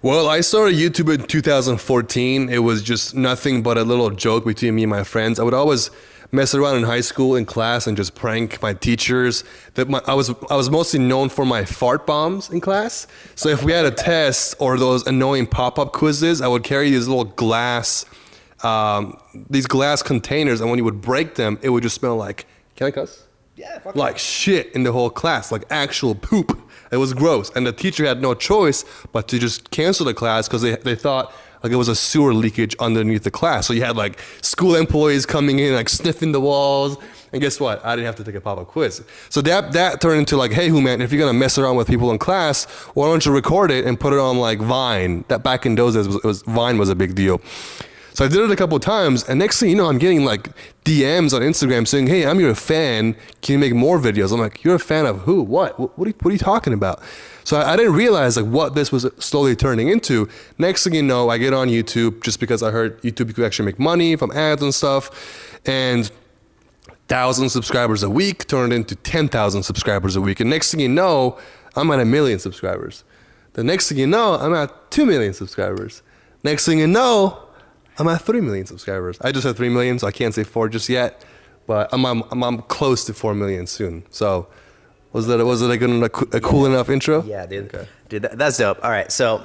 Well, I started YouTube in 2014. It was just nothing but a little joke between me and my friends. I would always mess around in high school in class and just prank my teachers. I was mostly known for my fart bombs in class. So if we had a test or those annoying pop-up quizzes, I would carry these little glass containers, and when you would break them, it would just smell like, can I cuss? Yeah, fuck like shit in the whole class, like actual poop. It was gross, and the teacher had no choice but to just cancel the class because they thought like it was a sewer leakage underneath the class. So you had like school employees coming in, like sniffing the walls. And guess what? I didn't have to take a pop-up quiz. So that turned into like, hey, Hooman, if you're gonna mess around with people in class, why don't you record it and put it on like Vine? That back in those days, Vine was a big deal. So I did it a couple of times, and next thing you know, I'm getting like DMs on Instagram saying, hey, I'm your fan. Can you make more videos? I'm like, you're a fan of who? What are you talking about? So I didn't realize like what this was slowly turning into. Next thing you know, I get on YouTube just because I heard YouTube could actually make money from ads and stuff. And 1,000 subscribers a week turned into 10,000 subscribers a week. And next thing you know, I'm at 1 million subscribers. The next thing you know, I'm at 2 million subscribers. Next thing you know, I'm at 3 million subscribers. I just had 3 million, so I can't say 4 just yet, but I'm close to 4 million soon. So was it a cool enough intro? Yeah, dude. Okay. Dude, that's dope. All right, so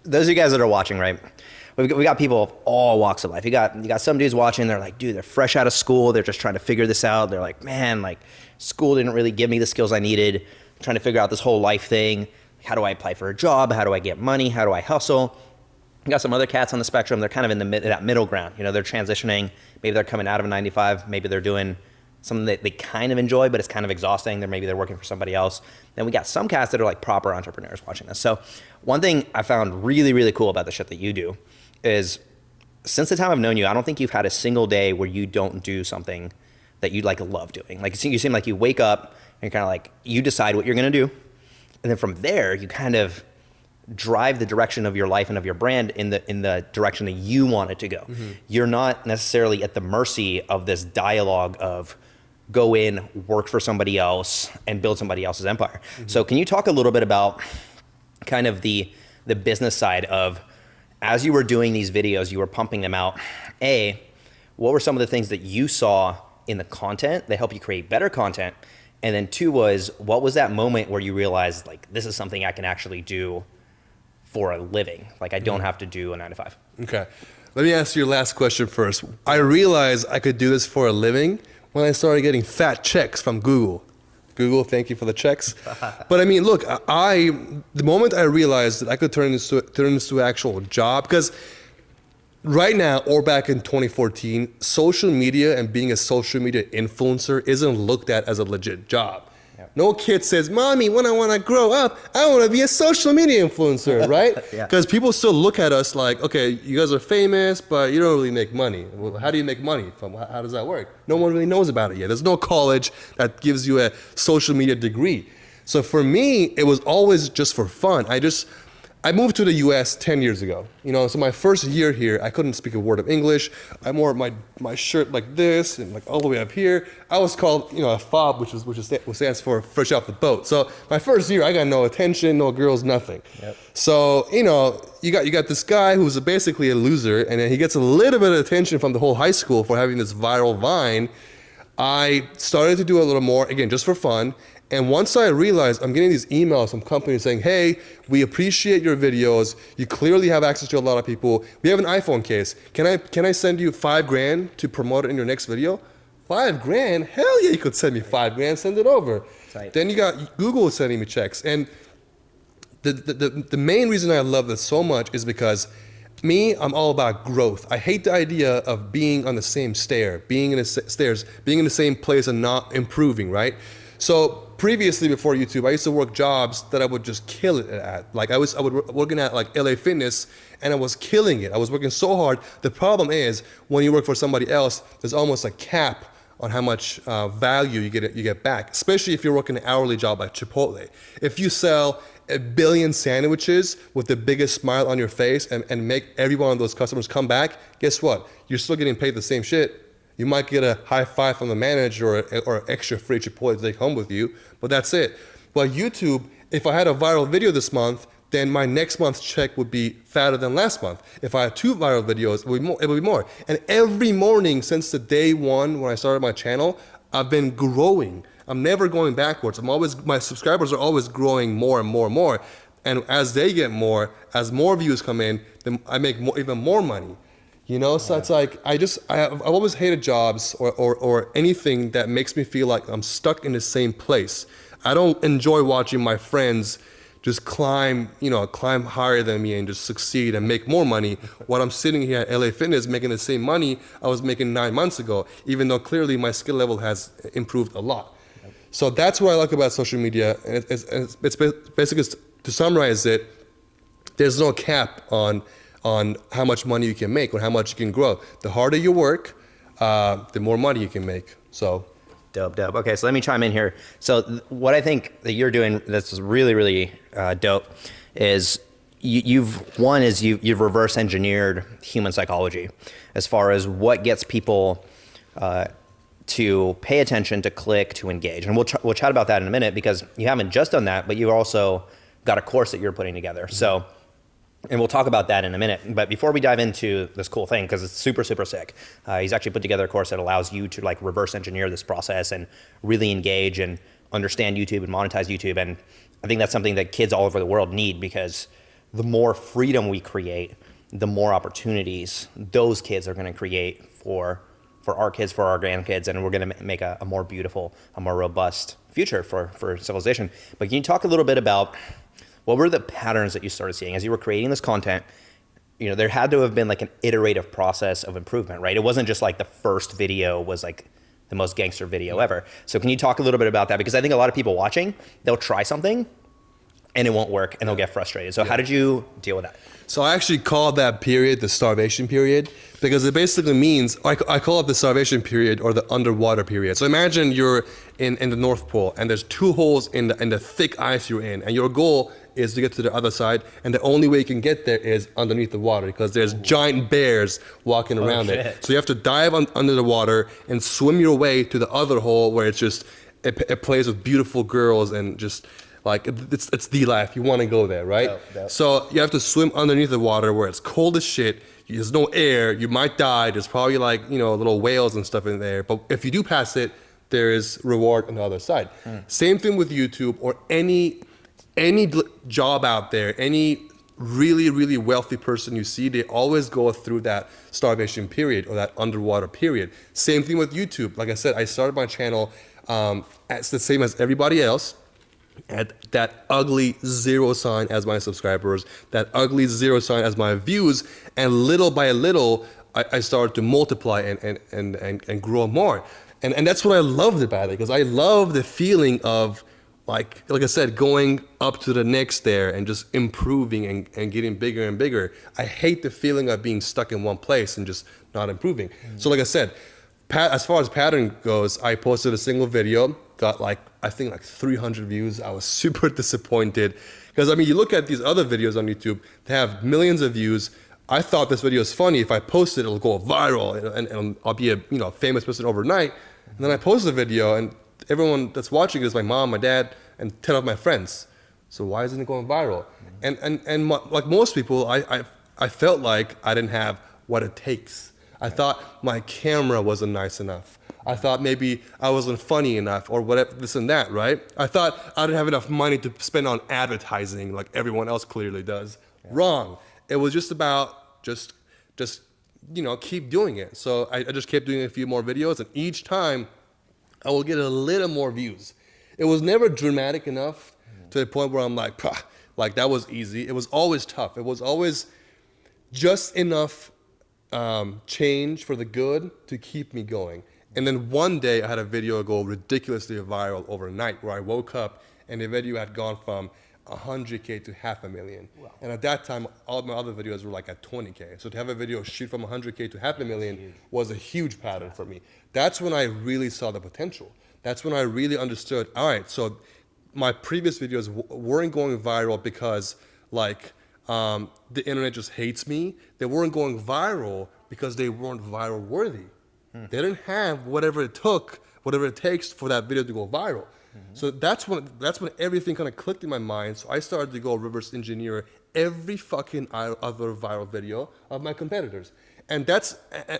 those of you guys that are watching, right? We got people of all walks of life. You got some dudes watching. They're like, dude, they're fresh out of school. They're just trying to figure this out. They're like, man, like school didn't really give me the skills I needed. I'm trying to figure out this whole life thing. How do I apply for a job? How do I get money? How do I hustle? You got some other cats on the spectrum. They're kind of in that middle ground. You know, they're transitioning. Maybe they're coming out of a 9-to-5. Maybe they're doing something that they kind of enjoy, but it's kind of exhausting. Maybe they're working for somebody else. Then we got some cats that are like proper entrepreneurs watching this. So one thing I found really, really cool about the shit that you do is since the time I've known you, I don't think you've had a single day where you don't do something that you like love doing. Like you seem like you wake up and you're kind of like, you decide what you're going to do. And then from there, you kind of drive the direction of your life and of your brand in the direction that you want it to go. Mm-hmm. You're not necessarily at the mercy of this dialogue of go in, work for somebody else, and build somebody else's empire. Mm-hmm. So can you talk a little bit about kind of the business side of, as you were doing these videos, you were pumping them out, what were some of the things that you saw in the content that helped you create better content? And then 2 was, what was that moment where you realized like, this is something I can actually do for a living? Like I don't have to do a 9-to-5. Okay. Let me ask you your last question first. I realized I could do this for a living when I started getting fat checks from Google. Google, thank you for the checks. But I mean, look, the moment I realized that I could turn this into an actual job, because right now or back in 2014, social media and being a social media influencer isn't looked at as a legit job. No kid says, mommy, when I want to grow up, I want to be a social media influencer, right? Because people still look at us like, okay, you guys are famous, but you don't really make money. Well, how do you make money? How does that work? No one really knows about it yet. There's no college that gives you a social media degree. So for me, it was always just for fun. I moved to the US 10 years ago. You know, so my first year here, I couldn't speak a word of English. I wore my shirt like this and like all the way up here. I was called, you know, a fob, which stands for fresh off the boat. So my first year, I got no attention, no girls, nothing. Yep. So, you know, you got this guy who's basically a loser, and then he gets a little bit of attention from the whole high school for having this viral Vine. I started to do a little more, again, just for fun. And once I realized I'm getting these emails from companies saying, hey, we appreciate your videos. You clearly have access to a lot of people. We have an iPhone case. Can I send you $5,000 to promote it in your next video? $5,000? Hell yeah, you could send me $5,000, send it over. Right. Then you got Google sending me checks. And the main reason I love this so much is because I'm all about growth. I hate the idea of being on the same being in the same place and not improving, right? So previously, before YouTube, I used to work jobs that I would just kill it at. Like I was working at like LA Fitness, and I was killing it. I was working so hard. The problem is when you work for somebody else, there's almost a cap on how much value you get back. Especially if you're working an hourly job like Chipotle. If you sell 1 billion sandwiches with the biggest smile on your face and make every one of those customers come back, guess what? You're still getting paid the same shit. You might get a high five from the manager or extra free Chipotle to take home with you, but that's it. But YouTube, if I had a viral video this month, then my next month's check would be fatter than last month. If I had 2 viral videos, it would be more. And every morning since the day one when I started my channel, I've been growing. I'm never going backwards. My subscribers are always growing more and more and more. And as they get more, as more views come in, then I make even more money. You know, so it's like, I've always hated jobs or anything that makes me feel like I'm stuck in the same place. I don't enjoy watching my friends just climb higher than me and just succeed and make more money while I'm sitting here at LA Fitness making the same money I was making 9 months ago, even though clearly my skill level has improved a lot. So that's what I like about social media. And it's basically, to summarize it, there's no cap on how much money you can make or how much you can grow. The harder you work, the more money you can make. So Dope. Okay, so let me chime in here. So what I think that you're doing that's really, really dope is you've reverse engineered human psychology as far as what gets people to pay attention, to click, to engage. And we'll chat about that in a minute, because you haven't just done that, but you also got a course that you're putting together. So, and we'll talk about that in a minute. But before we dive into this cool thing, because it's super, super sick, he's actually put together a course that allows you to like reverse engineer this process and really engage and understand YouTube and monetize YouTube. And I think that's something that kids all over the world need, because the more freedom we create, the more opportunities those kids are going to create for our kids, for our grandkids, and we're going to make a more beautiful, a more robust future for civilization. But can you talk a little bit about what were the patterns that you started seeing as you were creating this content? You know, there had to have been like an iterative process of improvement, right? It wasn't just like the first video was like the most gangster video ever. So can you talk a little bit about that? Because I think a lot of people watching, they'll try something and it won't work and they'll get frustrated. So how did you deal with that? So I actually call that period the starvation period, because it basically means, I call it the starvation period or the underwater period. So imagine you're in the North Pole and there's 2 holes in the thick ice you're in, and your goal is to get to the other side, and the only way you can get there is underneath the water, because there's giant bears walking around it. So you have to dive under the water and swim your way to the other hole where it's just, it plays with beautiful girls and just, like, it's the life. You want to go there, right? Yep. So you have to swim underneath the water where it's cold as shit. There's no air. You might die. There's probably like, little whales and stuff in there. But if you do pass it, there is reward on the other side. Same thing with YouTube or any job out there, any really, really wealthy person you see, they always go through that starvation period or that underwater period. Same thing with YouTube. Like I said, I started my channel as the same as everybody else, at that ugly 0 sign as my subscribers, that ugly 0 sign as my views, and little by little, I started to multiply and grow more. And that's what I loved about it, because I love the feeling of, like I said, going up to the next there and just improving and getting bigger and bigger. I hate the feeling of being stuck in one place and just not improving. So like I said, as far as pattern goes, I posted a single video, got I think 300 views. I was super disappointed, because I mean, you look at these other videos on YouTube, they have millions of views. I thought this video is funny. If I post it, it'll go viral and I'll be a famous person overnight. And then I post the video and everyone that's watching it is my mom, my dad, and 10 of my friends. So why isn't it going viral? Like most people, I felt like I didn't have what it takes. I thought my camera wasn't nice enough. I thought maybe I wasn't funny enough or whatever, this and that, right? I thought I didn't have enough money to spend on advertising like everyone else clearly does. Yeah. Wrong. It was just about just keep doing it. So I just kept doing a few more videos, and each time I will get a little more views. It was never dramatic enough to the point where I'm like that was easy. It was always tough. It was always just enough change for the good to keep me going. And then one day I had a video go ridiculously viral overnight, where I woke up and the video had gone from 100K to 500,000. Wow. And at that time, all my other videos were like at 20K. So to have a video shoot from 100K to 500,000 was a huge pattern for me. That's when I really saw the potential. That's when I really understood, all right, so my previous videos weren't going viral because the internet just hates me. They weren't going viral because they weren't viral worthy. They didn't have whatever it takes for that video to go viral. So that's when everything kind of clicked in my mind. So I started to go reverse engineer every fucking other viral video of my competitors. And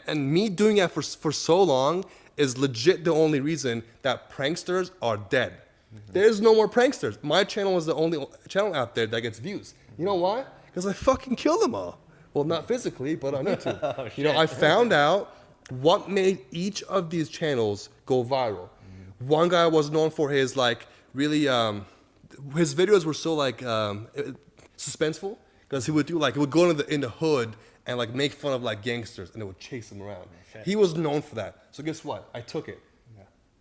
and me doing that for so long is legit the only reason that pranksters are dead. There's no more pranksters. My channel is the only channel out there that gets views. You know why? Because I fucking kill them all. Well, not physically, but on YouTube. Oh, you know, I found out what made each of these channels go viral. One guy was known for his like really, his videos were so like suspenseful because he would go in the hood and like make fun of like gangsters and it would chase them around. He was known for that. So guess what? I took it.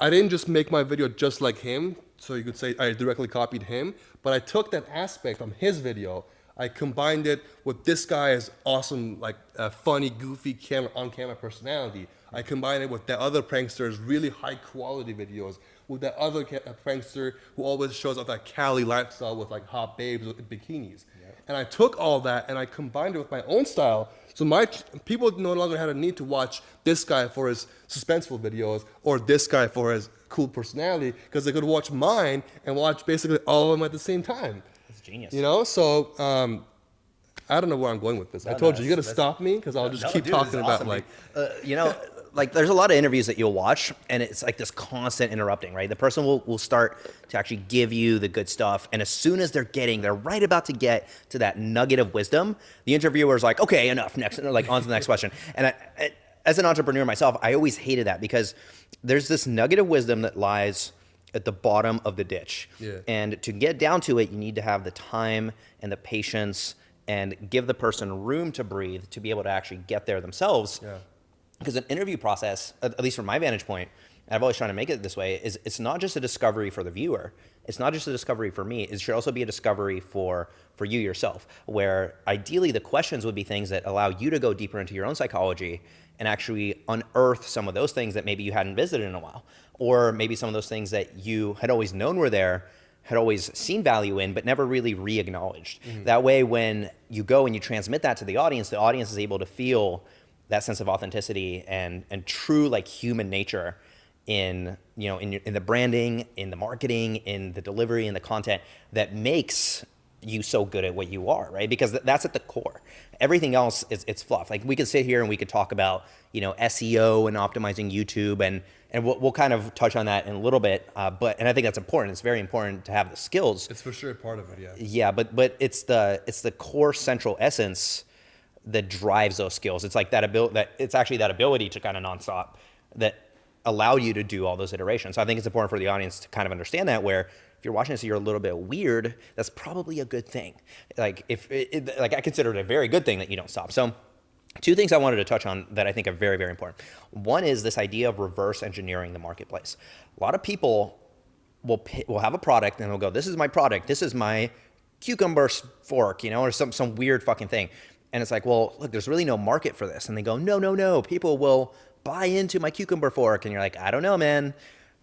I didn't just make my video just like him, so you could say I directly copied him, but I took that aspect from his video, I combined it with this guy's awesome, like funny, goofy on-camera personality. I combined it with that other prankster's really high-quality videos, with that other prankster who always shows off that Cali lifestyle with like hot babes with bikinis. And I took all that and I combined it with my own style. So people no longer had a need to watch this guy for his suspenseful videos or this guy for his cool personality because they could watch mine and watch basically all of them at the same time. That's genius. You know, so I don't know where I'm going with this. I told you got to stop me because I'll just keep talking about awesome. like. You know, like there's a lot of interviews that you'll watch and it's like this constant interrupting, right? The person will start to actually give you the good stuff. And as soon as they're right about to get to that nugget of wisdom, the interviewer's like, okay, enough, next, like on to the next question. And as an entrepreneur myself, I always hated that because there's this nugget of wisdom that lies at the bottom of the ditch. Yeah. And to get down to it, you need to have the time and the patience and give the person room to breathe to be able to actually get there themselves. Yeah. Because an interview process, at least from my vantage point, and I've always tried to make it this way, is it's not just a discovery for the viewer. It's not just a discovery for me. It should also be a discovery for you yourself, where ideally the questions would be things that allow you to go deeper into your own psychology and actually unearth some of those things that maybe you hadn't visited in a while, or maybe some of those things that you had always known were there, had always seen value in, but never really re-acknowledged. That way, when you go and you transmit that to the audience is able to feel that sense of authenticity and true like human nature in the branding, in the marketing, in the delivery, in the content that makes you so good at what you are, right? Because that's at the core. Everything else it's fluff. Like we could sit here and we could talk about SEO and optimizing YouTube and we'll kind of touch on that in a little bit. And I think that's important. It's very important to have the skills. It's for sure a part of it, yeah. Yeah, but it's the core central essence that drives those skills. It's like it's actually that ability to kind of nonstop that allow you to do all those iterations. So I think it's important for the audience to kind of understand that, where if you're watching this and you're a little bit weird, that's probably a good thing. Like I consider it a very good thing that you don't stop. So two things I wanted to touch on that I think are very, very important. One is this idea of reverse engineering the marketplace. A lot of people will have a product and they'll go, this is my product. This is my cucumber fork, or some weird fucking thing. And it's like, well, look, there's really no market for this. And they go, no, people will buy into my cucumber fork. And you're like, I don't know, man.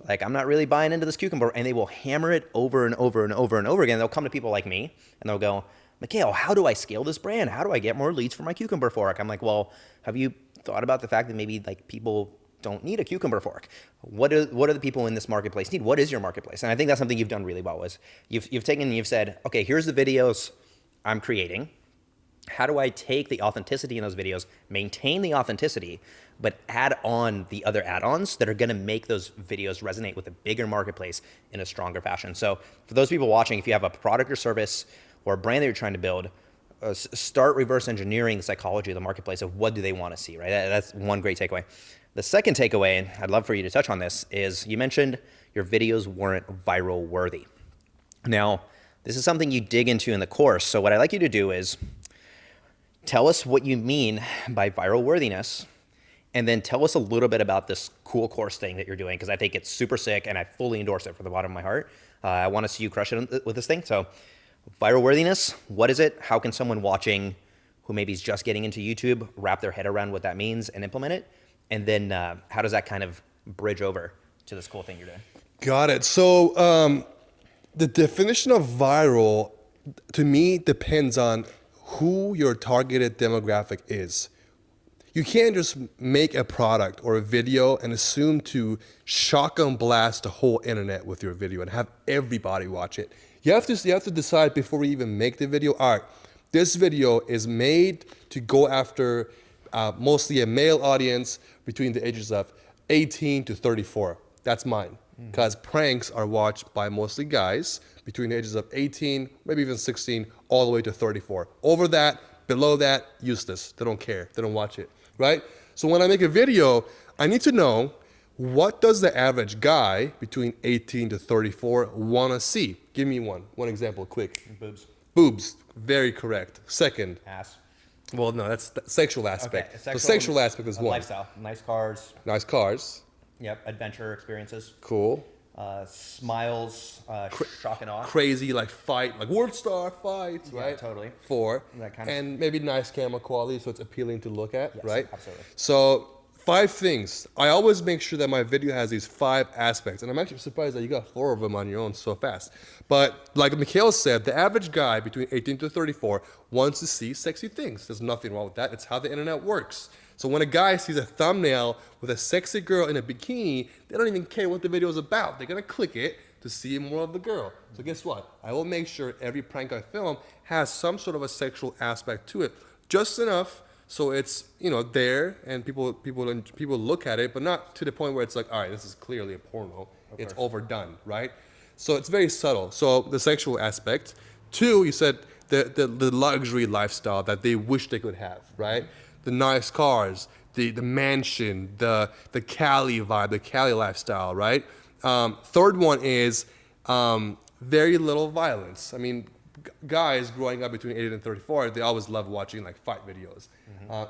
Like, I'm not really buying into this cucumber. And they will hammer it over and over and over and over again. They'll come to people like me and they'll go, Mikhail, how do I scale this brand? How do I get more leads for my cucumber fork? I'm like, well, have you thought about the fact that maybe like people don't need a cucumber fork? What do the people in this marketplace need? What is your marketplace? And I think that's something you've done really well is you've taken and you've said, okay, here's the videos I'm creating. How do I take the authenticity in those videos, maintain the authenticity, but add on the other add-ons that are going to make those videos resonate with a bigger marketplace in a stronger fashion? So for those people watching, if you have a product or service or a brand that you're trying to build, start reverse engineering the psychology of the marketplace of what do they want to see, right? That's one great takeaway. The second takeaway, and I'd love for you to touch on this, is you mentioned your videos weren't viral worthy. Now, this is something you dig into in the course. So what I'd like you to do is tell us what you mean by viral worthiness, and then tell us a little bit about this cool course thing that you're doing, because I think it's super sick and I fully endorse it from the bottom of my heart. I want to see you crush it with this thing. So viral worthiness, what is it? How can someone watching who maybe is just getting into YouTube wrap their head around what that means and implement it? And then how does that kind of bridge over to this cool thing you're doing? Got it. So the definition of viral, to me, depends on who your targeted demographic is. You can't just make a product or a video and assume to shotgun blast the whole internet with your video and have everybody watch it. You have to decide before you even make the video, all right, this video is made to go after mostly a male audience between the ages of 18 to 34. That's mine. Because pranks are watched by mostly guys between the ages of 18, maybe even 16, all the way to 34. Over that, below that, useless. They don't care. They don't watch it, right? So when I make a video, I need to know, what does the average guy between 18 to 34 want to see? Give me one example, quick. Boobs. Boobs, very correct. Second. Ass. Well, no, that's the sexual aspect. Okay, The sexual aspect is one. Lifestyle. Nice cars. Nice cars. Yep. Adventure experiences. Cool. Smiles. Shock and awe. Crazy, like fight, like world star fights, Yeah, right? totally. 4. That kind of- And maybe nice camera quality, so it's appealing to look at, Yes, right? absolutely. So 5 things. I always make sure that my video has these 5 aspects, and I'm actually surprised that you got 4 of them on your own so fast. But like Mikhail said, the average guy between 18 to 34 wants to see sexy things. There's nothing wrong with that. It's how the internet works. So when a guy sees a thumbnail with a sexy girl in a bikini, they don't even care what the video is about. They're gonna click it to see more of the girl. So guess what? I will make sure every prank I film has some sort of a sexual aspect to it, just enough so it's, you know, there and people look at it, but not to the point where it's like, all right, this is clearly a porno. It's overdone, right? So it's very subtle. So the sexual aspect. 2, you said the luxury lifestyle that they wish they could have, right? The nice cars, the mansion, the Cali vibe, the Cali lifestyle, right? 3rd one is very little violence. I mean, guys growing up between 18 and 34, they always love watching like fight videos.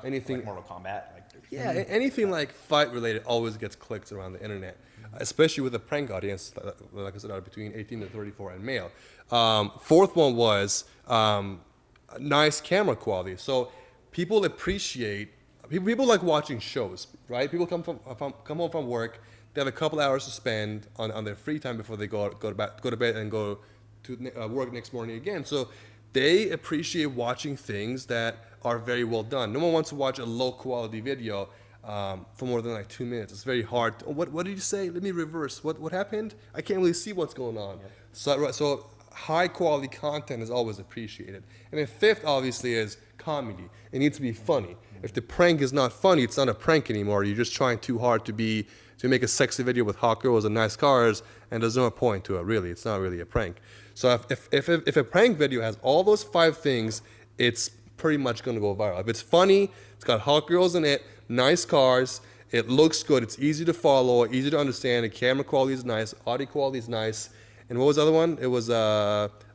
Anything Like Mortal Kombat. Like, anything like fight related always gets clicked around the internet, especially with a prank audience, like I said, between 18 to 34 and male. 4th one was nice camera quality. So people appreciate, people like watching shows, right? People come home from work, they have a couple hours to spend on their free time before they go to bed and go to work next morning again. So they appreciate watching things that are very well done. No one wants to watch a low quality video for more than like 2 minutes. It's very hard. What did you say? Let me reverse. What happened? I can't really see what's going on. Yep. So high quality content is always appreciated. And then 5th, obviously, is comedy. It needs to be funny. If the prank is not funny, it's not a prank anymore. You're just trying too hard to make a sexy video with hot girls and nice cars, and there's no point to it, really. It's not really a prank. So if a prank video has all those 5 things, it's pretty much going to go viral. If it's funny, it's got hot girls in it, nice cars, it looks good, it's easy to follow, easy to understand, the camera quality is nice, audio quality is nice, and what was the other one? It was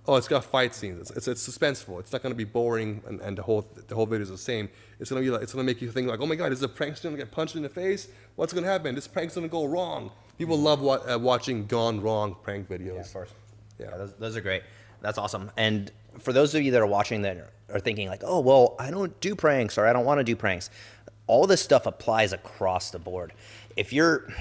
it's got fight scenes. It's suspenseful. It's not going to be boring, and the whole video is the same. It's going to make you think like, oh my god, is the prank going to get punched in the face? What's going to happen? This prank's going to go wrong. People love watching gone wrong prank videos. yeah, of course. Yeah. Those are great. That's awesome. And for those of you that are watching that are thinking like, oh, well, I don't do pranks or I don't want to do pranks. All this stuff applies across the board. If you're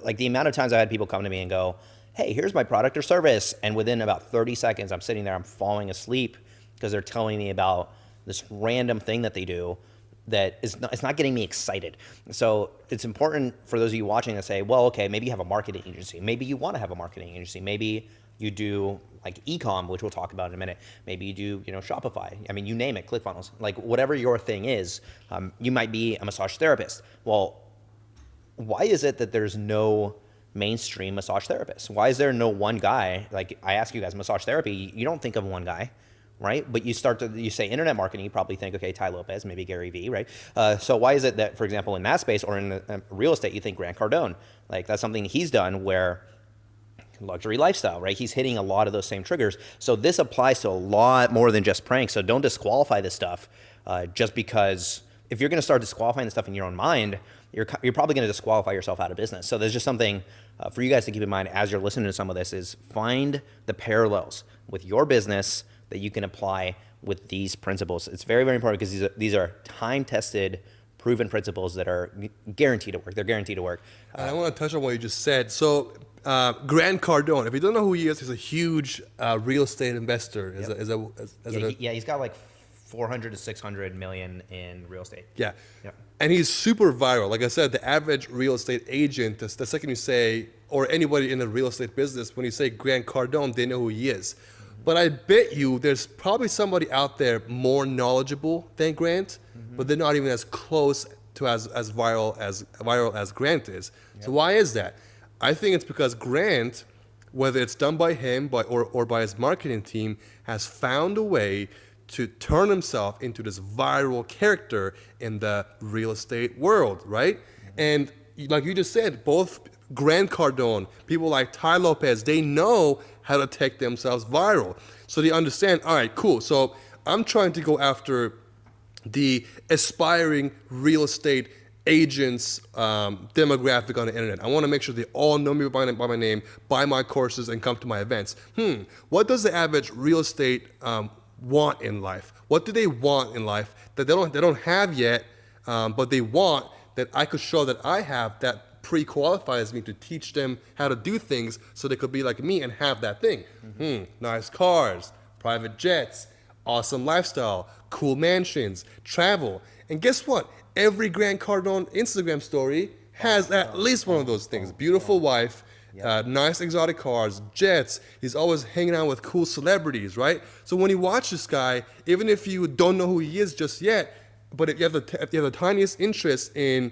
like, the amount of times I had people come to me and go, hey, here's my product or service. And within about 30 seconds, I'm sitting there, I'm falling asleep because they're telling me about this random thing that they do that it's not getting me excited. So it's important for those of you watching to say, well, okay, maybe you have a marketing agency. Maybe you want to have a marketing agency. Maybe you do like e-com, which we'll talk about in a minute. Maybe you do, Shopify. I mean, you name it, ClickFunnels. Like whatever your thing is, you might be a massage therapist. Well, why is it that there's no mainstream massage therapists? Why is there no one guy? Like I ask you guys, massage therapy, you don't think of one guy, right? But you say internet marketing, you probably think, okay, Tai Lopez, maybe Gary Vee, right? So why is it that, for example, in that space or in real estate, you think Grant Cardone? Like that's something he's done where luxury lifestyle, right? He's hitting a lot of those same triggers. So this applies to a lot more than just pranks. So don't disqualify this stuff just because if you're going to start disqualifying the stuff in your own mind, you're probably going to disqualify yourself out of business. So there's just something for you guys to keep in mind as you're listening to some of this is find the parallels with your business that you can apply with these principles. It's very, very important because these are time-tested, proven principles that are guaranteed to work. They're guaranteed to work. And I want to touch on what you just said. So Grant Cardone, if you don't know who he is, he's a huge real estate investor. He's got like 400 to 600 million in real estate. Yeah. Yep. And he's super viral. Like I said, the average real estate agent, the second you say, or anybody in the real estate business, when you say Grant Cardone, they know who he is. But I bet you there's probably somebody out there more knowledgeable than Grant, but they're not even as close to as viral as Grant is. Yep. So why is that? I think it's because Grant, whether it's done by him or by his marketing team, has found a way to turn himself into this viral character in the real estate world, right? And like you just said, both Grant Cardone, people like Tai Lopez, they know how to take themselves viral. So they understand, all right, cool. So I'm trying to go after the aspiring real estate agents demographic on the internet. I want to make sure they all know me by my name, buy my courses, and come to my events. What does the average real estate want in life? What do they want in life that they don't have yet, but they want that I could show that I have, that pre-qualifies me to teach them how to do things so they could be like me and have that thing. Nice cars, private jets, awesome lifestyle, cool mansions, travel. And guess what? Every Grant Cardone Instagram story has at least one of those things. Beautiful wife, nice exotic cars, jets. He's always hanging out with cool celebrities, right? So when you watch this guy, even if you don't know who he is just yet, but if you have the tiniest interest in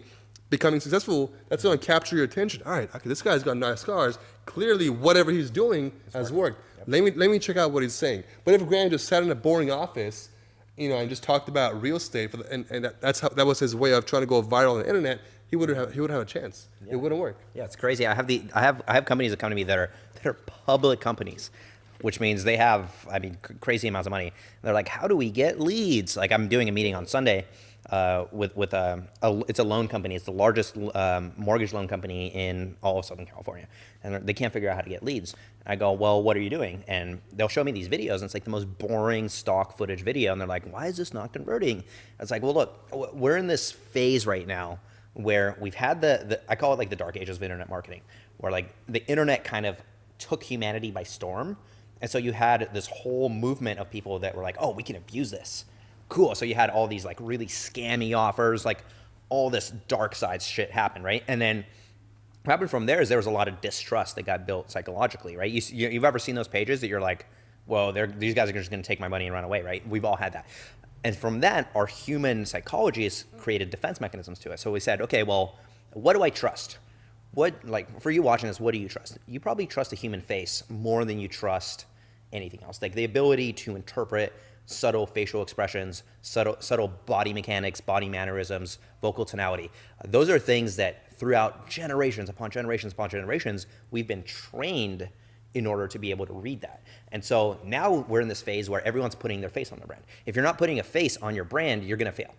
becoming successful, that's going to capture your attention. All right, okay, this guy's got nice cars. Clearly, whatever he's doing has worked. Yep. Let me check out what he's saying. But if Grant just sat in a boring office, and just talked about real estate, and that was his way of trying to go viral on the internet, he would have a chance. Yeah. It wouldn't work. Yeah, it's crazy. I have companies that come to me that are public companies, which means they have crazy amounts of money. And they're like, how do we get leads? Like, I'm doing a meeting on Sunday with it's a loan company. It's the largest mortgage loan company in all of Southern California, and they can't figure out how to get leads. I go, well, what are you doing? And they'll show me these videos, and it's like the most boring stock footage video, and they're like, why is this not converting? It's like, well, look, we're in this phase right now where we've had I call it like the dark ages of internet marketing, where like the internet kind of took humanity by storm, and so you had this whole movement of people that were like, oh, we can abuse this. Cool. So you had all these like really scammy offers, like all this dark side shit happen, right? And then what happened from there is there was a lot of distrust that got built psychologically, right? You've ever seen those pages that you're like, well, these guys are just going to take my money and run away, right? We've all had that. And from that, our human psychology has created defense mechanisms to it. So we said, okay, well, what do I trust? For you watching this, what do you trust? You probably trust a human face more than you trust anything else. Like the ability to interpret subtle facial expressions, subtle body mechanics, body mannerisms, vocal tonality. Those are things that throughout generations upon generations upon generations, we've been trained in order to be able to read that. And so now we're in this phase where everyone's putting their face on their brand. If you're not putting a face on your brand, you're gonna fail.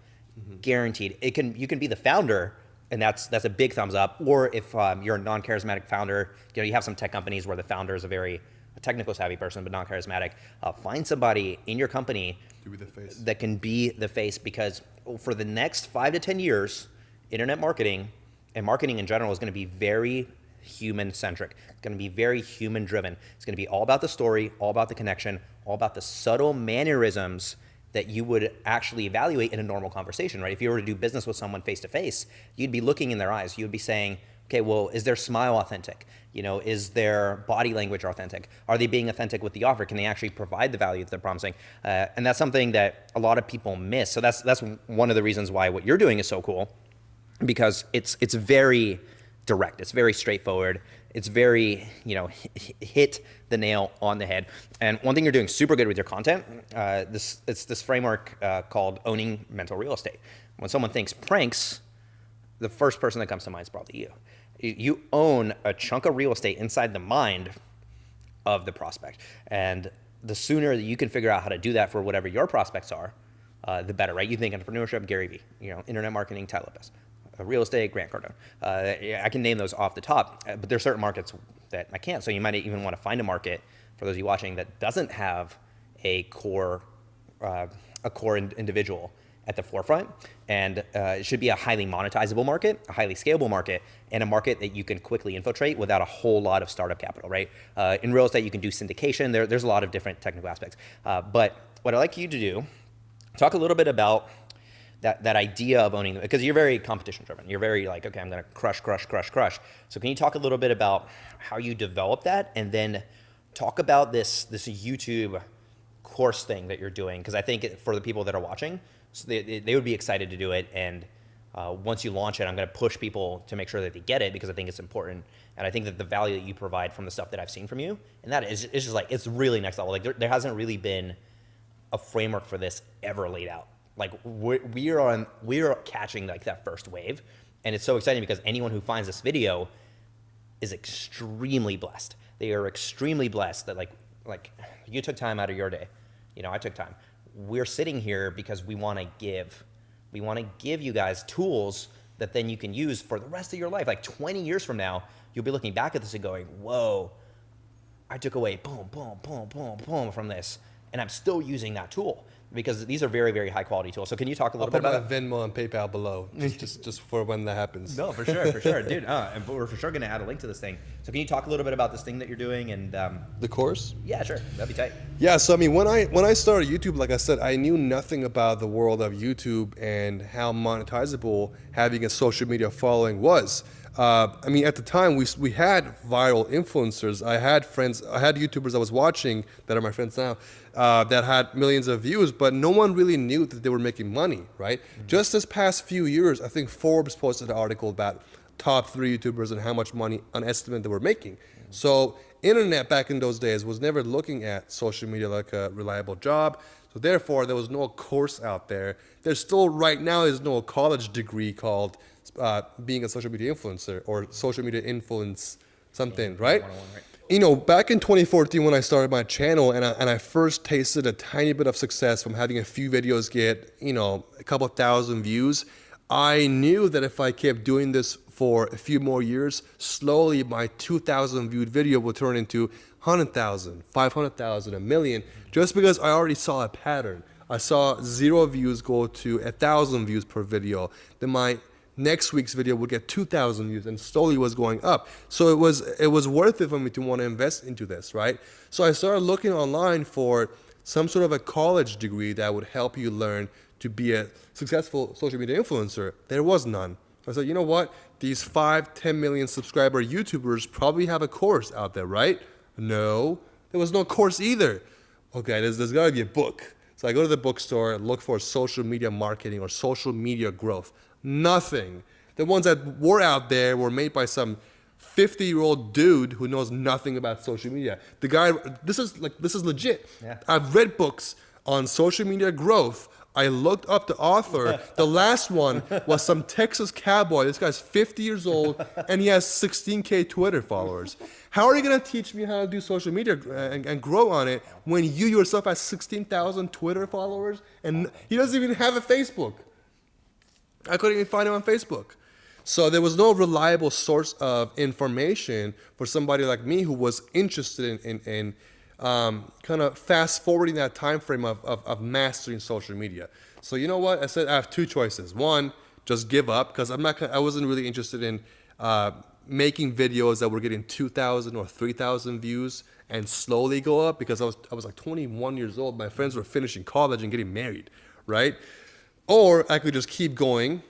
Guaranteed. You can be the founder, and that's a big thumbs up. Or if you're a non-charismatic founder, you have some tech companies where the founder is a technical savvy person, but not charismatic. Find somebody in your company that can be the face, because for the next 5 to 10 years, internet marketing and marketing in general is going to be very human centric. It's going to be very human driven. It's going to be all about the story, all about the connection, all about the subtle mannerisms that you would actually evaluate in a normal conversation, right? If you were to do business with someone face to face, you'd be looking in their eyes. You would be saying, okay, well, is their smile authentic? Is their body language authentic? Are they being authentic with the offer? Can they actually provide the value that they're promising? And that's something that a lot of people miss. So that's one of the reasons why what you're doing is so cool, because it's very direct. It's very straightforward. It's very, hit the nail on the head. And one thing you're doing super good with your content, it's this framework called owning mental real estate. When someone thinks pranks, the first person that comes to mind is probably you. You own a chunk of real estate inside the mind of the prospect. And the sooner that you can figure out how to do that for whatever your prospects are, the better, right? You think entrepreneurship, Gary Vee, internet marketing, Tai Lopez, real estate, Grant Cardone. I can name those off the top, but there are certain markets that I can't. So you might even want to find a market, for those of you watching, that doesn't have a core individual at the forefront, and it should be a highly monetizable market, a highly scalable market, and a market that you can quickly infiltrate without a whole lot of startup capital, right? In real estate, you can do syndication. There's a lot of different technical aspects. But what I'd like you to do Talk a little bit about that idea of owning, because you're very competition driven. You're very like, okay, I'm going to crush. So can you talk a little bit about how you develop that, and then talk about this YouTube course thing that you're doing? Because I think for the people that are watching, so they would be excited to do it. And once you launch it, I'm going to push people to make sure that they get it, because I think it's important. And I think that the value that you provide from the stuff that I've seen from you, and that is just like, it's really next level. Like there hasn't really been a framework for this ever laid out. Like we are catching like that first wave, and it's so exciting because anyone who finds this video is extremely blessed. They are extremely blessed that like you took time out of your day. You know, I took time. We're sitting here because we want to give you guys tools that then you can use for the rest of your life. Like 20 years from now, you'll be looking back at this and going, whoa, I took away boom, boom, boom, boom, boom from this, and I'm still using that tool, because these are very, very high quality tools. So can you talk a little bit about I'll put my Venmo and PayPal below, just for when that happens. No, for sure, dude. And we're for sure going to add a link to this thing. So can you talk a little bit about this thing that you're doing and The course? Yeah, sure, that'd be tight. Yeah, so I mean, when I started YouTube, like I said, I knew nothing about the world of YouTube and how monetizable having a social media following was. I mean, at the time, we had viral influencers. I had friends, I had YouTubers I was watching that are my friends now, that had millions of views, but no one really knew that they were making money, right? Mm-hmm. Just this past few years, I think Forbes posted an article about top 3 YouTubers and how much money, an estimate they were making. Mm-hmm. So internet back in those days was never looking at social media like a reliable job. So therefore, there was no course out there. There still right now is no college degree called being a social media influencer or social media influence something, right? Right? You know, back in 2014 when I started my channel and I first tasted a tiny bit of success from having a few videos get, you know, a couple thousand views, I knew that if I kept doing this for a few more years, slowly my 2,000 viewed video would turn into 100,000, 500,000, a million, just because I already saw a pattern. I saw 0 views go to 1,000 views per video. Then my next week's video would get 2,000 views and slowly was going up. So it was worth it for me to want to invest into this, right? So I started looking online for some sort of a college degree that would help you learn to be a successful social media influencer. There was none. I said, you know what? These 5-10 million subscriber YouTubers probably have a course out there, right? No, there was no course either. Okay, there's gotta be a book. So I go to the bookstore, look for social media marketing or social media growth. Nothing. The ones that were out there were made by some 50-year-old dude who knows nothing about social media. The guy, this is legit. Yeah. I've read books on social media growth. I looked up the author. The last one was some Texas cowboy. This guy's 50 years old and he has 16K Twitter followers. How are you going to teach me how to do social media and grow on it when you yourself have 16,000 Twitter followers and he doesn't even have a Facebook? I couldn't even find him on Facebook. So there was no reliable source of information for somebody like me who was interested in kind of fast forwarding that time frame of mastering social media. So you know what? I said I have 2 choices. One, just give up, because I wasn't really interested in making videos that were getting 2,000 or 3,000 views and slowly go up, because I was like 21 years old. My friends were finishing college and getting married, right? Or I could just keep going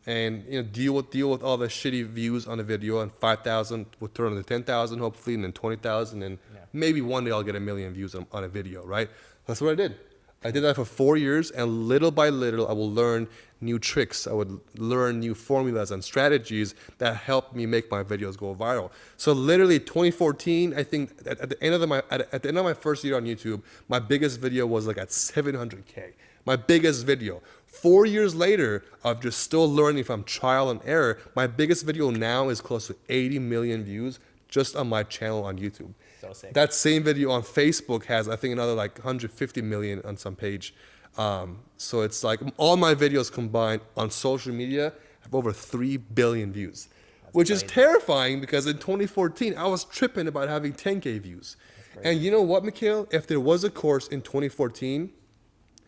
and deal with all the shitty views on a video, and 5,000 would turn into 10,000 hopefully, and then 20,000, and maybe one day I'll get 1 million views on a video, right? That's what I did. I did that for 4 years, and little by little I will learn new tricks. I would learn new formulas and strategies that helped me make my videos go viral. So literally 2014, I think at the end of my first year on YouTube, my biggest video was like at 700K. My biggest video. 4 years later of just still learning from trial and error, my biggest video now is close to 80 million views just on my channel on YouTube. So sick. That same video on Facebook has, I think, another like 150 million on some page. So it's like all my videos combined on social media have over 3 billion views, which is terrifying, because in 2014, I was tripping about having 10K views. And you know what, Mikhail? If there was a course in 2014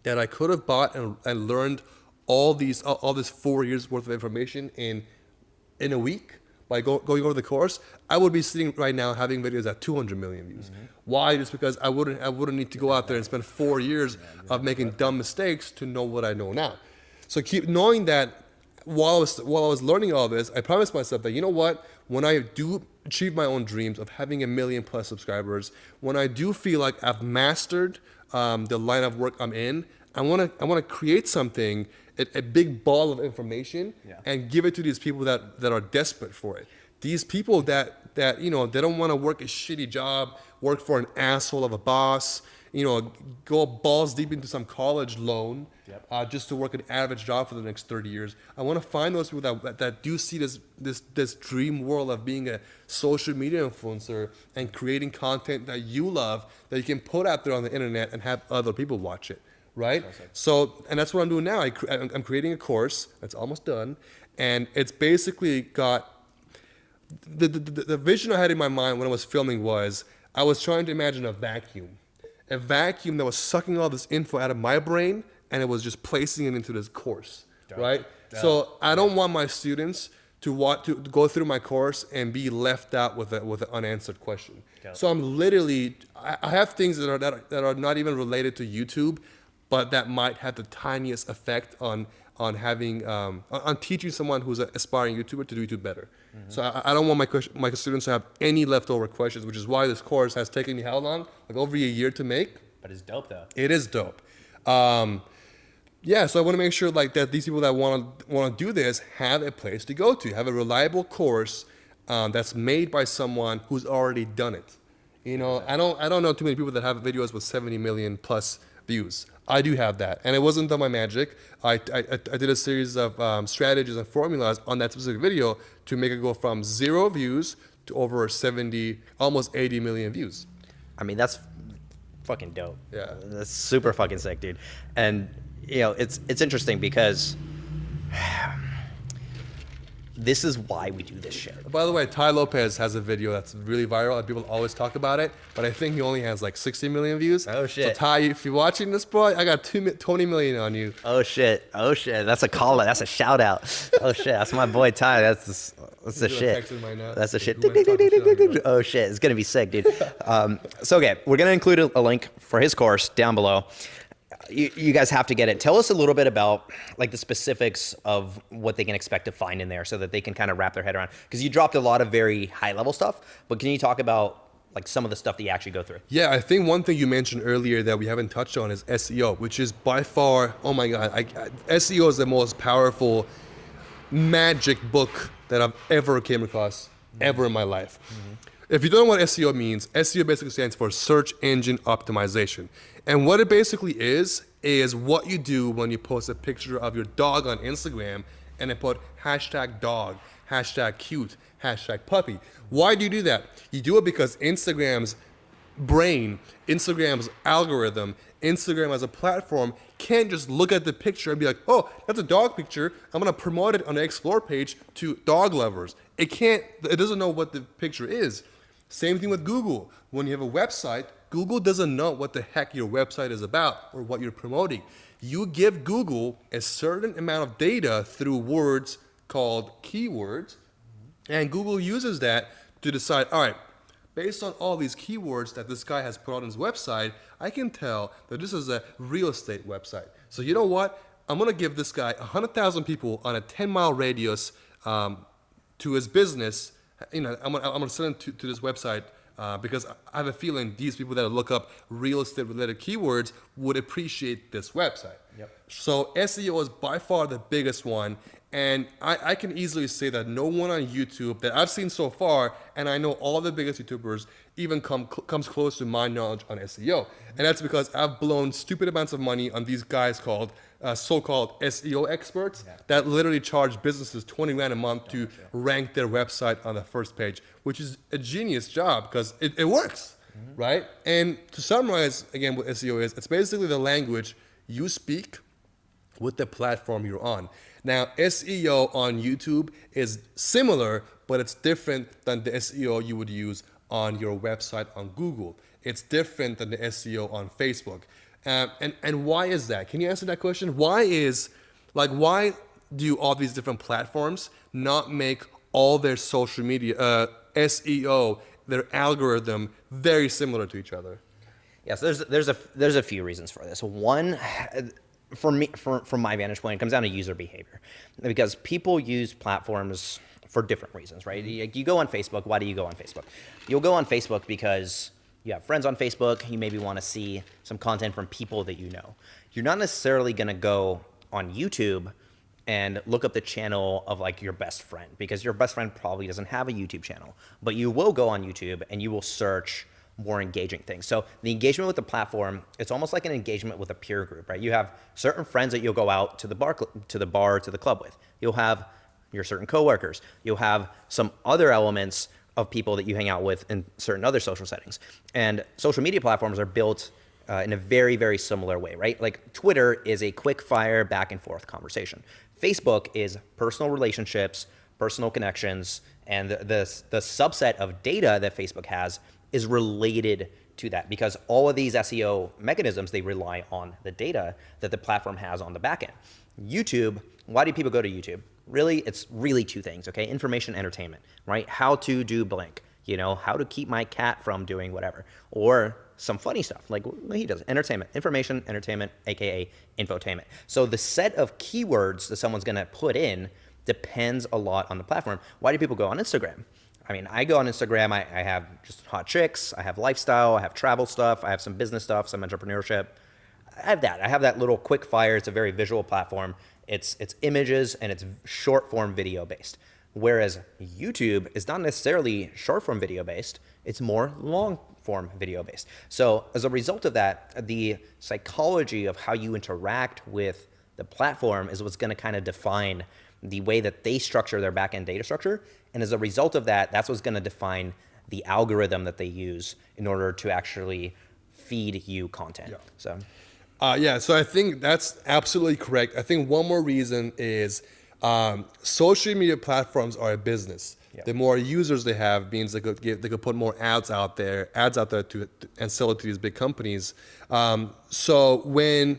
that I could have bought and learned all this 4 years worth of information in a week, by going over the course, I would be sitting right now having videos at 200 million views. Why? Just because I wouldn't need to go out there and spend 4 years of making dumb mistakes to know what I know now. So keep knowing that while I was learning all this, I promised myself that, you know what, when I do achieve my own dreams of having 1 million plus subscribers, when I do feel like I've mastered the line of work I'm in, I want to create something, a big ball of information, and give it to these people that are desperate for it. These people that they don't want to work a shitty job, work for an asshole of a boss, go balls deep into some college loan, just to work an average job for the next 30 years. I want to find those people that do see this dream world of being a social media influencer and creating content that you love, that you can put out there on the internet and have other people watch it. Right? So, and that's what I'm doing now. I'm creating a course that's almost done, and it's basically got the vision I had in my mind when I was filming was I was trying to imagine a vacuum that was sucking all this info out of my brain, and it was just placing it into this course. Right? So I don't want my students to go through my course and be left out with an unanswered question. So I'm literally, I have things that are not even related to YouTube, but that might have the tiniest effect on teaching someone who's an aspiring YouTuber to do YouTube better. So I don't want my students to have any leftover questions, which is why this course has taken me how long? Like over a year to make. But it's dope though. It is dope. So I want to make sure like that these people that want to do this have a place to go to, have a reliable course that's made by someone who's already done it. I don't know too many people that have videos with 70 million plus views. I do have that, and it wasn't done by magic. I did a series of strategies and formulas on that specific video to make it go from 0 views to over 70, almost 80 million views. I mean, that's fucking dope. Yeah, that's super fucking sick, dude. And it's interesting because this is why we do this shit. By the way, Tai Lopez has a video that's really viral and people always talk about it, but I think he only has like 60 million views. Oh shit. So Tai, if you're watching this, bro, I got 20 million on you. Oh shit. That's a call out. That's a shout out. Oh shit. That's my boy Tai. That's the shit. That's the shit. Oh shit. It's going to be sick, dude. So okay, we're going to include a link for his course down below. You guys have to get it. Tell us a little bit about like the specifics of what they can expect to find in there so that they can kind of wrap their head around. Because you dropped a lot of very high level stuff, but can you talk about like some of the stuff that you actually go through? Yeah, I think one thing you mentioned earlier that we haven't touched on is SEO, which is by far, oh my God, SEO is the most powerful magic book that I've ever came across ever in my life. If you don't know what SEO means, SEO basically stands for search engine optimization. And what it basically is what you do when you post a picture of your dog on Instagram and then put #dog, #cute, #puppy. Why do you do that? You do it because Instagram's brain, Instagram's algorithm, Instagram as a platform can't just look at the picture and be like, oh, that's a dog picture. I'm going to promote it on the Explore page to dog lovers. It doesn't know what the picture is. Same thing with Google. When you have a website, Google doesn't know what the heck your website is about or what you're promoting. You give Google a certain amount of data through words called keywords, and Google uses that to decide, all right, based on all these keywords that this guy has put on his website, I can tell that this is a real estate website. So you know what? I'm going to give this guy 100,000 people on a 10-mile radius to his business. I'm gonna send them to this website because I have a feeling these people that look up real estate related keywords would appreciate this website. So SEO is by far the biggest one, and I can easily say that no one on YouTube that I've seen so far, and I know all the biggest YouTubers, even comes close to my knowledge on SEO. And that's because I've blown stupid amounts of money on these guys called so-called SEO experts that literally charge businesses 20 grand a month to rank their website on the first page, which is a genius job because it works, right? And to summarize again what SEO is, it's basically the language you speak with the platform you're on. Now, SEO on YouTube is similar, but it's different than the SEO you would use on your website on Google. It's different than the SEO on Facebook. And why is that? Can you answer that question? Why do all these different platforms not make all their social media SEO, their algorithm, very similar to each other? Yes, there's a few reasons for this. One, for me, from my vantage point, it comes down to user behavior, because people use platforms for different reasons, right? You go on Facebook. Why do you go on Facebook? You'll go on Facebook because you have friends on Facebook. You maybe want to see some content from people that you know. You're not necessarily going to go on YouTube and look up the channel of like your best friend, because your best friend probably doesn't have a YouTube channel. But you will go on YouTube and you will search more engaging things. So the engagement with the platform, it's almost like an engagement with a peer group, right? You have certain friends that you'll go out to the bar, to the club with. You'll have your certain coworkers. You'll have some other elements of people that you hang out with in certain other social settings. And social media platforms are built in a very, very similar way, right? Like Twitter is a quick fire back and forth conversation. Facebook is personal relationships, personal connections, and the subset of data that Facebook has is related to that, because all of these SEO mechanisms, they rely on the data that the platform has on the back end. YouTube, why do people go to YouTube? Really, it's really two things, okay? Information, entertainment, right? How to do blank, how to keep my cat from doing whatever, or some funny stuff like he does. Entertainment, information, entertainment, aka infotainment. So the set of keywords that someone's gonna put in depends a lot on the platform. Why do people go on Instagram? I mean, I go on Instagram, I have just hot chicks, I have lifestyle, I have travel stuff, I have some business stuff, some entrepreneurship. I have that little quick fire. It's a very visual platform. It's images and it's short form video based. Whereas YouTube is not necessarily short form video based, it's more long form video based. So as a result of that, the psychology of how you interact with the platform is what's going to kind of define the way that they structure their back-end data structure. And as a result of that, that's what's going to define the algorithm that they use in order to actually feed you content. Yeah. So I think that's absolutely correct. I think one more reason is social media platforms are a business. Yeah. The more users they have means they could put more ads out there and sell it to these big companies. So when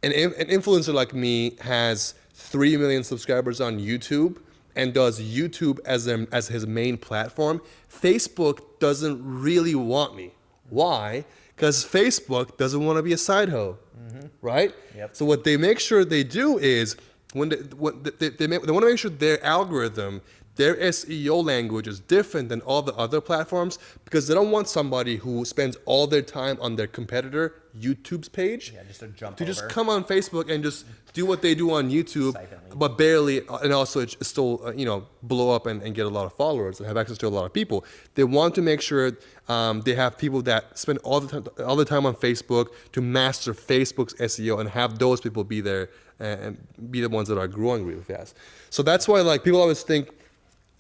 an influencer like me has 3 million subscribers on YouTube and does YouTube as his main platform, Facebook doesn't really want me. Why? Because Facebook doesn't want to be a side hoe, right? Yep. So what they make sure they do is they want to make sure their algorithm, their SEO language is different than all the other platforms, because they don't want somebody who spends all their time on their competitor YouTube's page to just come on Facebook and just do what they do on YouTube, but barely, and also still blow up and get a lot of followers and have access to a lot of people. They want to make sure they have people that spend all the time on Facebook to master Facebook's SEO and have those people be there and be the ones that are growing really fast. So that's why people always think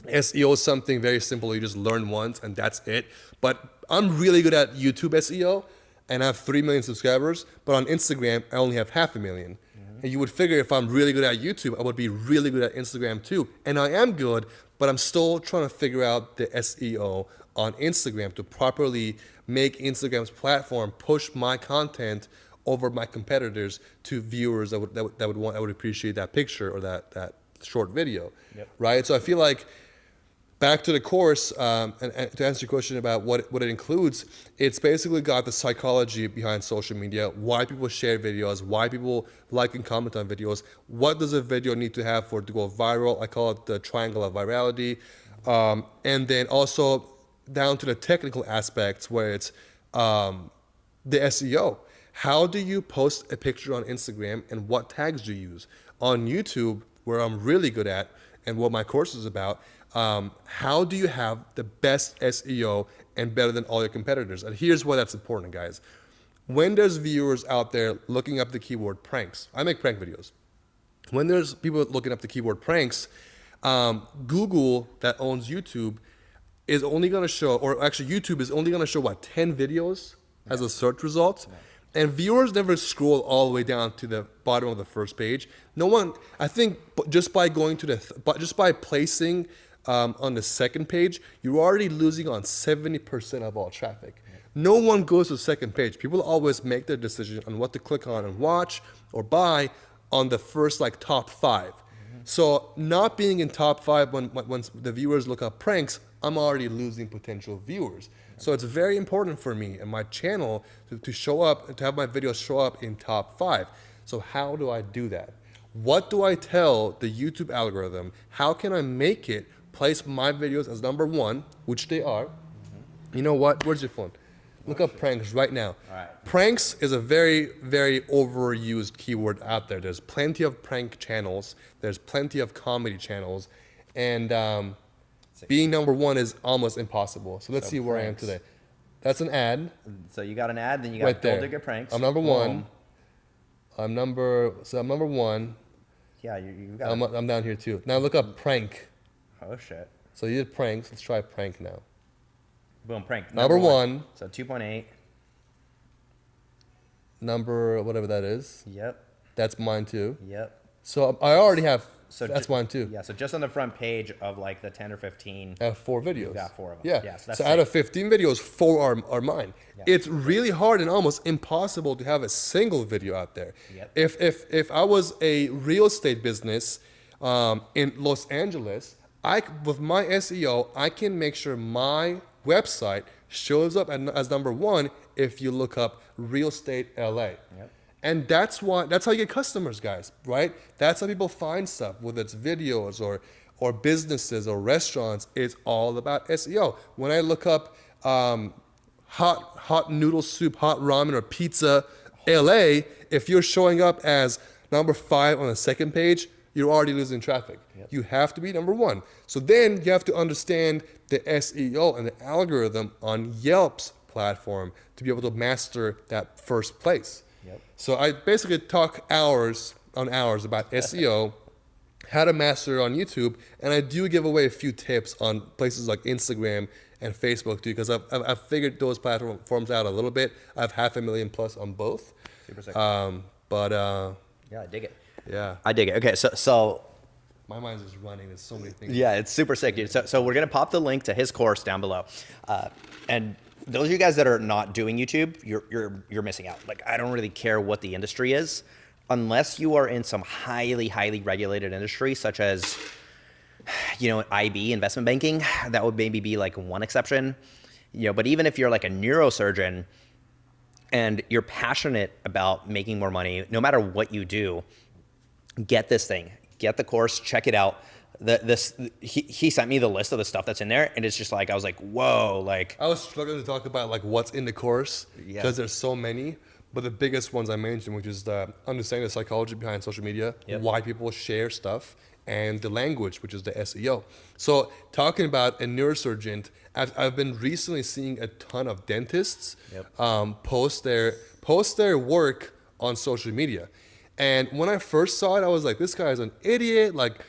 SEO is something very simple. You just learn once and that's it. But I'm really good at YouTube SEO and I have 3 million subscribers. But on Instagram, I only have 500,000. And you would figure if I'm really good at YouTube, I would be really good at Instagram too. And I am good, but I'm still trying to figure out the SEO on Instagram to properly make Instagram's platform push my content over my competitors to viewers that would appreciate that picture or that short video, right? So I feel like, back to the course, and to answer your question about what it includes, it's basically got the psychology behind social media, why people share videos, why people like and comment on videos, what does a video need to have for it to go viral. I call it the triangle of virality. And then also down to the technical aspects where it's the SEO. How do you post a picture on Instagram and what tags do you use? On YouTube, where I'm really good at and what my course is about, how do you have the best SEO and better than all your competitors? And here's why that's important, guys. When there's viewers out there looking up the keyword pranks, I make prank videos. When there's people looking up the keyword pranks, Google, that owns YouTube, is only going to show, or actually YouTube is only going to show, 10 videos as a search result? Yeah. And viewers never scroll all the way down to the bottom of the first page. No one, I think, just by placing on the second page, you're already losing on 70% of all traffic. Yeah. No one goes to the second page. People always make their decision on what to click on and watch or buy on the first top 5. Mm-hmm. So not being in top 5 when the viewers look up pranks, I'm already losing potential viewers. So it's very important for me and my channel to show up, to have my videos show up in top 5. So how do I do that? What do I tell the YouTube algorithm? How can I make it place my videos as number 1, which they are? You know what? Where's your phone? Look up pranks right now. All right. Pranks is a very, very overused keyword out there. There's plenty of prank channels. There's plenty of comedy channels. And being number 1 is almost impossible. So let's see where I am today. That's an ad. So you got an ad, then you got right there. Gold Digger Pranks. I'm number 1. I'm number 1. Yeah, you got I'm down here too. Now look up prank. Oh, shit. So you did pranks. Let's try prank now. Boom, prank. Number 1. So 2.8. Number whatever that is. Yep. That's mine too. Yep. So I already have, So that's mine too. Yeah, so just on the front page of like the 10 or 15. I have 4 videos. You got 4 of them. Yeah. Yeah, so that's so out of 15 videos, 4 are mine. Yeah. It's really hard and almost impossible to have a single video out there. Yep. If I was a real estate business in Los Angeles, with my SEO, I can make sure my website shows up as number 1 if you look up real estate LA. Yep. And that's how you get customers, guys, right? That's how people find stuff, whether it's videos or businesses or restaurants. It's all about SEO. When I look up hot noodle soup, hot ramen, or pizza LA, if you're showing up as number 5 on the second page, you're already losing traffic. Yep. You have to be number 1. So then you have to understand the SEO and the algorithm on Yelp's platform to be able to master that first place. Yep. So I basically talk hours about SEO, how to master it on YouTube, and I do give away a few tips on places like Instagram and Facebook too, because I've figured those platforms out a little bit. I have 500,000 plus on both. Super sick. Yeah, I dig it. Yeah, I dig it. Okay, so my mind's just running. There's so many things. yeah, it's super sick, dude. So we're gonna pop the link to his course down below, and those of you guys that are not doing YouTube, you're missing out. Like, I don't really care what the industry is, unless you are in some highly regulated industry, such as, IB, investment banking. That would maybe be like one exception. But even if you're like a neurosurgeon and you're passionate about making more money, no matter what you do, get this thing, get the course, check it out. He sent me the list of the stuff that's in there, and it's just like, I was like, whoa, like. I was struggling to talk about like what's in the course because there's so many. But the biggest ones I mentioned, which is understanding the psychology behind social media, why people share stuff, and the language, which is the SEO. So talking about a neurosurgeon, I've been recently seeing a ton of dentists post their work on social media. And when I first saw it, I was like, this guy is an idiot. Like,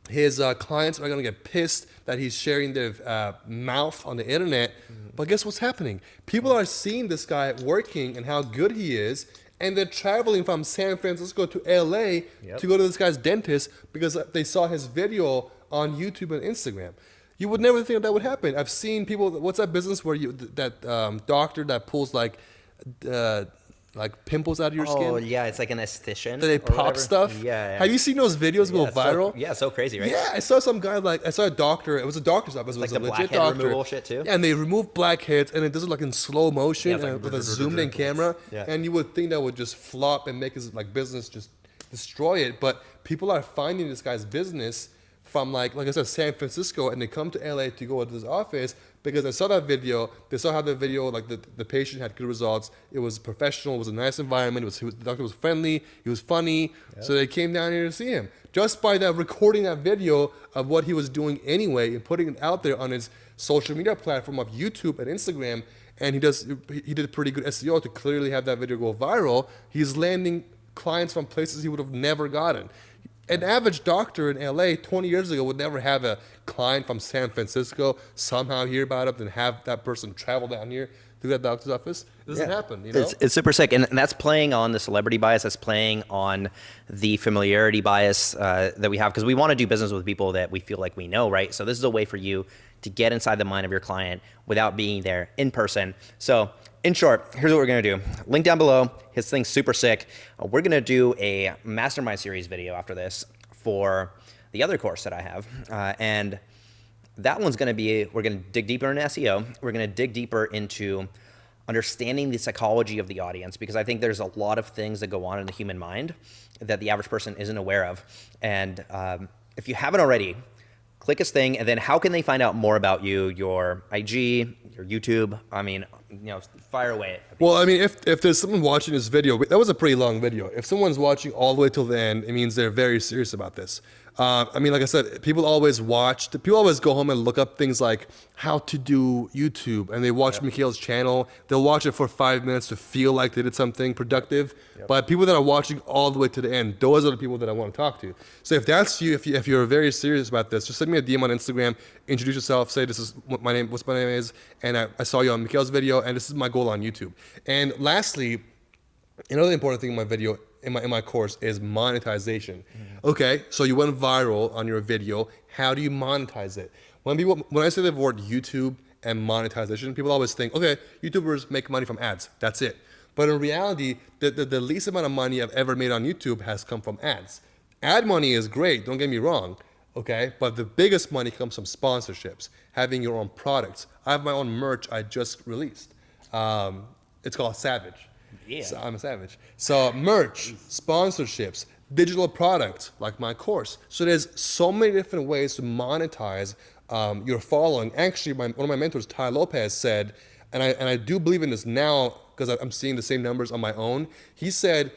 his clients are going to get pissed that he's sharing their mouth on the internet. But guess what's happening? People are seeing this guy working and how good he is, and they're traveling from San Francisco to LA to go to this guy's dentist because they saw his video on YouTube and Instagram. You would never think that would happen. I've seen people. What's that business where that doctor that pulls like pimples out of your skin? Oh yeah, it's like an esthetician. That they pop stuff. Yeah. Have you seen those videos go viral? So crazy, right? Yeah, I saw some guy I saw a doctor. It was a doctor's office. It was like a the legit blackhead doctor. removal shit too? Yeah, and they remove blackheads, and it does it like in slow motion, Yeah, it's like and with a zoomed in camera. Yeah. And you would think that would just flop and make his like business just destroy it. But people are finding this guy's business from like I said, San Francisco, and they come to LA to go to his office because they saw that video. They saw how the video, like the patient had good results. It was professional. It was a nice environment. The doctor was friendly. He was funny. So they came down here to see him. Just by that recording that video of what he was doing anyway and putting it out there on his social media platform of YouTube and Instagram, and he did pretty good SEO to clearly have that video go viral. He's landing clients from places he would have never gotten. An average doctor in LA 20 years ago would never have a client from San Francisco somehow hear about it and have that person travel down here to that doctor's office. It doesn't happen, It's super sick. And that's playing on the celebrity bias. That's playing on the familiarity bias that we have, because we want to do business with people that we feel like we know, right? So this is a way for you to get inside the mind of your client without being there in person. So in short, here's what we're going to do. Link down below. His thing's super sick. We're going to do a mastermind series video after this for the other course that I have. And that one's going to be, we're going to dig deeper into SEO. We're going to dig deeper into understanding the psychology of the audience, because I think there's a lot of things that go on in the human mind that the average person isn't aware of. And if you haven't already, click this thing, and then how can they find out more about you, your IG, your YouTube? I mean, fire away. Well, I mean, if there's someone watching this video, that was a pretty long video. If someone's watching all the way till the end, it means they're very serious about this. I mean, like I said, people always go home and look up things like how to do YouTube, and they watch Mikhail's channel. They'll watch it for 5 minutes to feel like they did something productive. But people that are watching all the way to the end, those are the people that I want to talk to. So if that's you, if you're very serious about this, just send me a DM on Instagram, introduce yourself, say this is what my name is, and I saw you on Mikhail's video, and this is my goal on YouTube. And lastly, another important thing in my video, in my course, is monetization. Okay, so you went viral on your video. How do you monetize it? When I say the word YouTube and monetization, people always think, okay, YouTubers make money from ads. That's it. But in reality, the least amount of money I've ever made on YouTube has come from ads. Ad money is great, don't get me wrong, okay? But the biggest money comes from sponsorships, having your own products. I have my own merch I just released. It's called Savage. Yeah. So I'm a savage. So merch, sponsorships, digital products like my course. So there's so many different ways to monetize your following. Actually, one of my mentors, Tai Lopez, said, and I do believe in this now because I'm seeing the same numbers on my own. He said,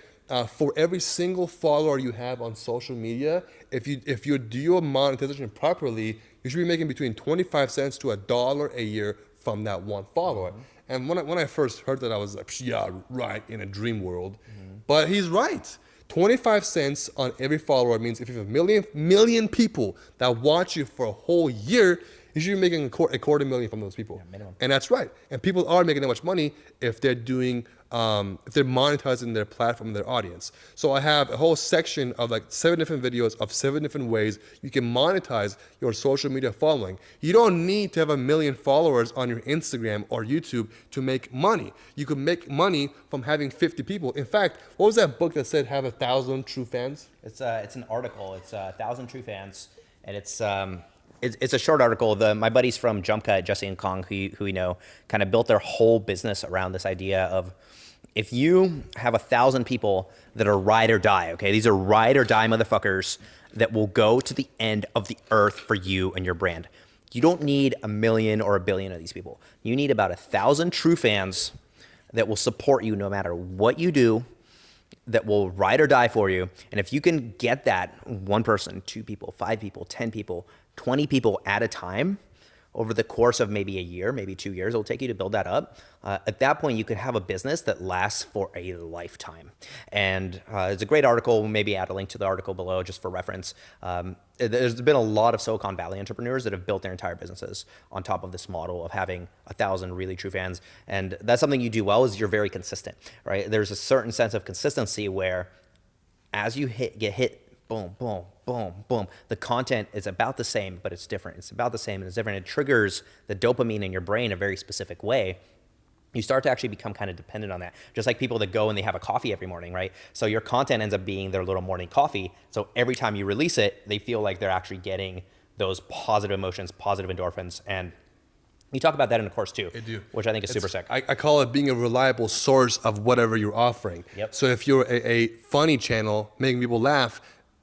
for every single follower you have on social media, if you do your monetization properly, you should be making between 25 cents to $1 a year from that one follower. And when I first heard that, I was like, yeah, right, in a dream world. But he's right. 25 cents on every follower means if you have a million people that watch you for a whole year, you should be making a $250,000 from those people. Minimum. And that's right. And people are making that much money if they're monetizing their platform and their audience. So I have a whole section of like 7 different videos of 7 different ways you can monetize your social media following. You don't need to have 1 million followers on your Instagram or YouTube to make money. You can make money from having 50 people. In fact, what was that book that said have 1,000 true fans? It's an article. It's 1,000 True Fans, and it's a short article. My buddies from Jumpcut, Jesse and Kong, who we know, kind of built their whole business around this idea of, if you have 1,000 people that are ride or die, okay, these are ride or die motherfuckers that will go to the end of the earth for you and your brand. You don't need 1 million or 1 billion of these people. You need about 1,000 true fans that will support you no matter what you do, that will ride or die for you. And if you can get that 1 person, 2 people, 5 people, 10 people, 20 people at a time over the course of maybe a year, maybe 2 years, it'll take you to build that up. At that point, you could have a business that lasts for a lifetime. And it's a great article. Maybe add a link to the article below just for reference. There's been a lot of Silicon Valley entrepreneurs that have built their entire businesses on top of this model of having 1,000 really true fans. And that's something you do well, is you're very consistent, right? There's a certain sense of consistency where as you get hit, boom, boom, boom, boom. The content is about the same, but it's different. It's about the same and it's different. It triggers the dopamine in your brain a very specific way. You start to actually become kind of dependent on that. Just like people that go and they have a coffee every morning, right? So your content ends up being their little morning coffee. So every time you release it, they feel like they're actually getting those positive emotions, positive endorphins. And you talk about that in the course too, I do. Which I think is super sick. I call it being a reliable source of whatever you're offering. Yep. So if you're a funny channel making people laugh,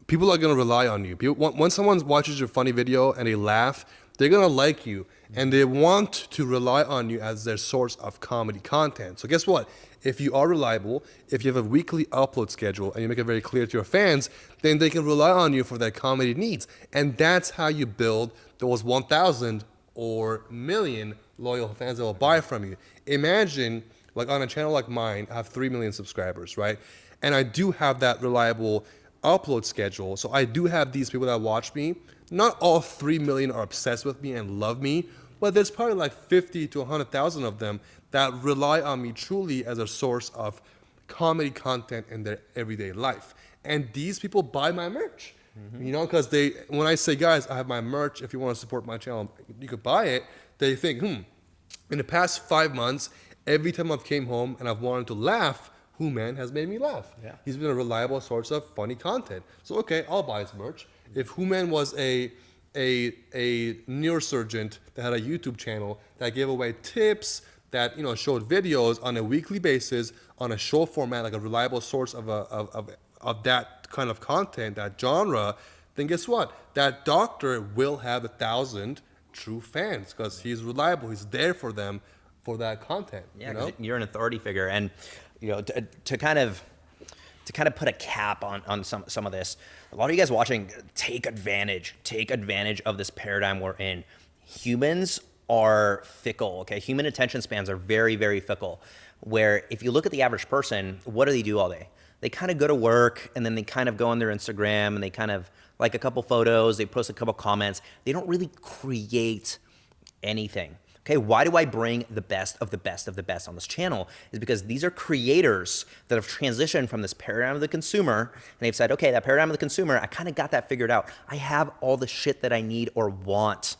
people are going to rely on you. When someone watches your funny video and they laugh, they're going to like you and they want to rely on you as their source of comedy content. So guess what? If you are reliable, if you have a weekly upload schedule and you make it very clear to your fans, then they can rely on you for their comedy needs. And that's how you build those 1,000 or million loyal fans that will buy from you. Imagine, like on a channel like mine, I have 3 million subscribers, right? And I do have that reliable upload schedule. So I do have these people that watch me. Not all 3 million are obsessed with me and love me, but there's probably like 50 to 100,000 of them that rely on me truly as a source of comedy content in their everyday life. And these people buy my merch, you know, because when I say, guys, I have my merch, if you want to support my channel, you could buy it. They think, in the past 5 months, every time I've came home and I've wanted to laugh, Hooman has made me laugh. Yeah. He's been a reliable source of funny content. So, okay, I'll buy his merch. If Hooman was a neurosurgeon that had a YouTube channel that gave away tips, that showed videos on a weekly basis on a show format, like a reliable source of that kind of content, that genre, then guess what? That doctor will have 1,000 true fans because he's reliable. He's there for them for that content. Yeah, 'cause you're an authority figure, and to kind of put a cap on some of this, a lot of you guys watching, take advantage of this paradigm we're in. Humans are fickle, okay? Human attention spans are very, very fickle, where if you look at the average person, what do they do all day? They kind of go to work, and then they kind of go on their Instagram, and they kind of like a couple photos, they post a couple comments. They don't really create anything. Okay, why do I bring the best of the best of the best on this channel? Is because these are creators that have transitioned from this paradigm of the consumer, and they've said, okay, that paradigm of the consumer, I kind of got that figured out. I have all the shit that I need or want.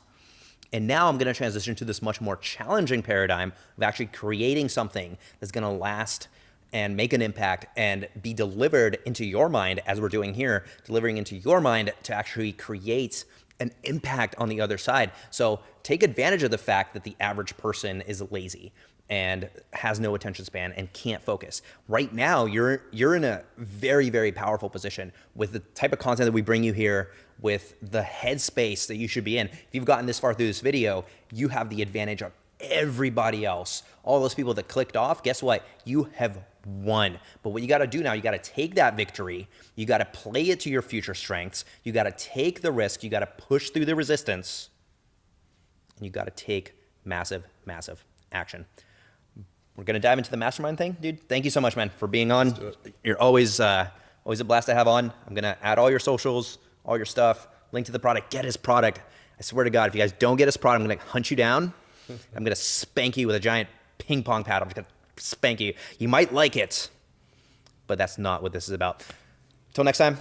And now I'm going to transition to this much more challenging paradigm of actually creating something that's going to last and make an impact and be delivered into your mind, as we're doing here, delivering into your mind to actually create an impact on the other side. So take advantage of the fact that the average person is lazy and has no attention span and can't focus. Right now, you're in a very, very powerful position with the type of content that we bring you here, with the headspace that you should be in. If you've gotten this far through this video, you have the advantage of everybody else. All those people that clicked off, guess what? You have won. But what you got to do now, you got to take that victory, you got to play it to your future strengths, you got to take the risk, you got to push through the resistance, and you got to take massive, massive action. We're going to dive into the mastermind thing, dude. Thank you so much, man, for being on. You're always a blast to have on. I'm going to add all your socials, all your stuff, link to the product, get his product. I swear to God, if you guys don't get his product, I'm going to hunt you down. I'm going to spank you with a giant ping pong paddle. I'm just going to spank you. You might like it, but that's not what this is about. Till next time.